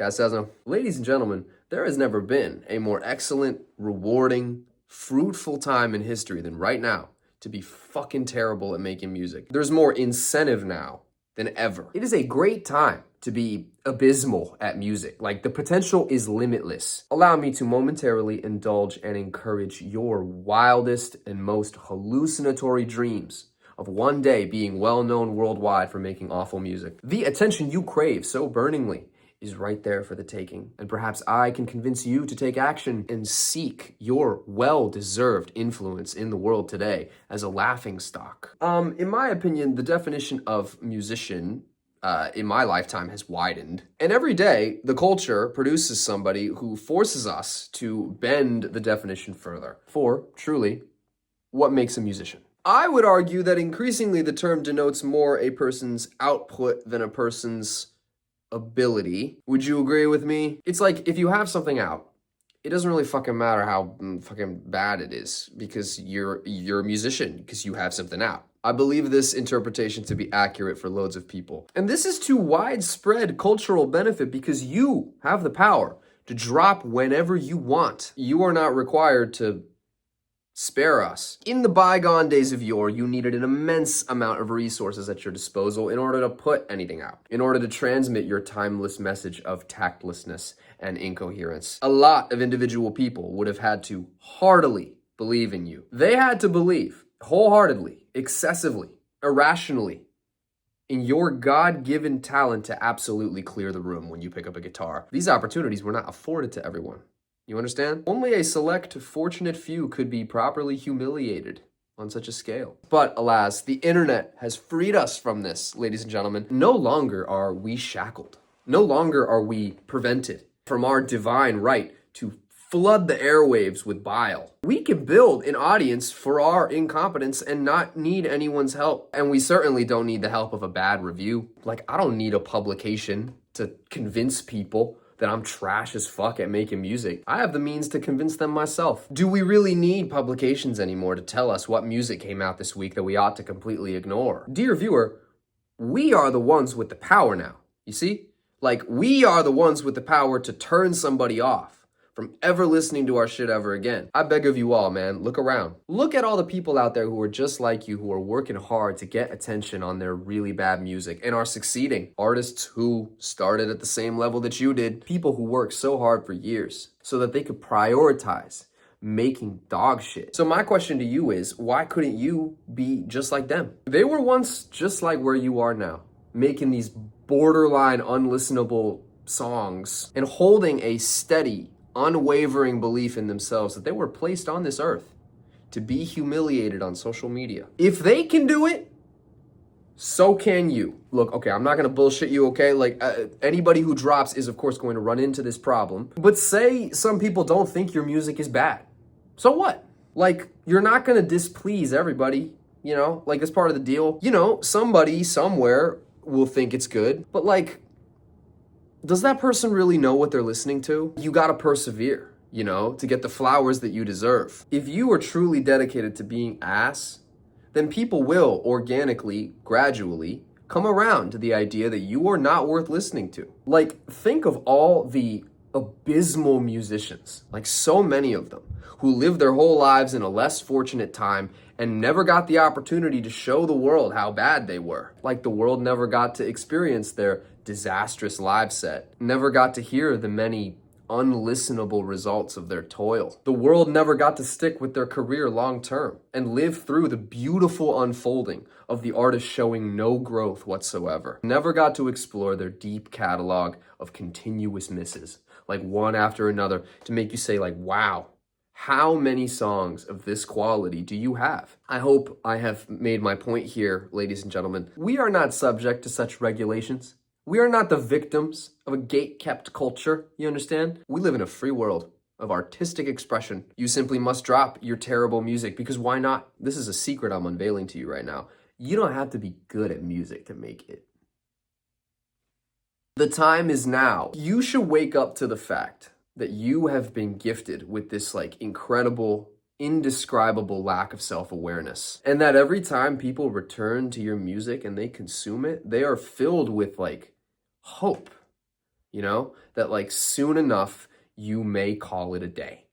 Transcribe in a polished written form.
Sezno. Ladies and gentlemen, there has never been a more excellent, rewarding, fruitful time in history than right now to be fucking terrible at making music. There's more incentive now than ever. It is a great time to be abysmal at music. Like, the potential is limitless. Allow me to momentarily indulge and encourage your wildest and most hallucinatory dreams of one day being well known worldwide for making awful music. The attention you crave so burningly is right there for the taking. And perhaps I can convince you to take action and seek your well-deserved influence in the world today as a laughingstock. In my opinion, the definition of musician in my lifetime has widened. And every day, the culture produces somebody who forces us to bend the definition further. For, truly, what makes a musician? I would argue that increasingly the term denotes more a person's output than a person's ability. Would you agree with me? It's like, if you have something out, it doesn't really fucking matter how fucking bad it is, because you're a musician, because you have something out. I believe this interpretation to be accurate for loads of people. And this is to widespread cultural benefit because you have the power to drop whenever you want. You are not required to spare us. In the bygone days of yore, you needed an immense amount of resources at your disposal in order to put anything out, in order to transmit your timeless message of tactlessness and incoherence. A lot of individual people would have had to heartily believe in you. They had to believe wholeheartedly, excessively, irrationally, in your God-given talent to absolutely clear the room when you pick up a guitar. These opportunities were not afforded to everyone. You understand? Only a select, fortunate few could be properly humiliated on such a scale. But alas, the internet has freed us from this, ladies and gentlemen. No longer are we shackled. No longer are we prevented from our divine right to flood the airwaves with bile. We can build an audience for our incompetence and not need anyone's help. And we certainly don't need the help of a bad review. Like, I don't need a publication to convince people that I'm trash as fuck at making music. I have the means to convince them myself. Do we really need publications anymore to tell us what music came out this week that we ought to completely ignore? Dear viewer, we are the ones with the power now. You see? Like, we are the ones with the power to turn somebody off from ever listening to our shit ever again. I beg of you all, man, look around. Look at all the people out there who are just like you, who are working hard to get attention on their really bad music and are succeeding. Artists who started at the same level that you did. People who worked so hard for years so that they could prioritize making dog shit. So my question to you is, why couldn't you be just like them? They were once just like where you are now, making these borderline unlistenable songs and holding a steady, unwavering belief in themselves that they were placed on this earth to be humiliated on social media. If they can do it, so can you. Look, okay, I'm not gonna bullshit you, okay? Like, anybody who drops is, of course, going to run into this problem. But say some people don't think your music is bad. So what? Like, you're not gonna displease everybody, you know? Like, that's part of the deal. You know, somebody somewhere will think it's good, but like, does that person really know what they're listening to? You gotta persevere, you know, to get the flowers that you deserve. If you are truly dedicated to being ass, then people will organically, gradually, come around to the idea that you are not worth listening to. Like, think of all the abysmal musicians, like so many of them, who lived their whole lives in a less fortunate time and never got the opportunity to show the world how bad they were. Like, the world never got to experience their disastrous live set, never got to hear the many unlistenable results of their toil. The world never got to stick with their career long term and live through the beautiful unfolding of the artist showing no growth whatsoever. Never got to explore their deep catalog of continuous misses, like one after another, to make you say, like, wow, how many songs of this quality do you have? I hope I have made my point here, ladies and gentlemen. We are not subject to such regulations. We are not the victims of a gate-kept culture, you understand? We live in a free world of artistic expression. You simply must drop your terrible music, because why not? This is a secret I'm unveiling to you right now. You don't have to be good at music to make it. The time is now. You should wake up to the fact that you have been gifted with this like incredible, indescribable lack of self-awareness. And that every time people return to your music and they consume it, they are filled with like hope, you know, that like soon enough, you may call it a day.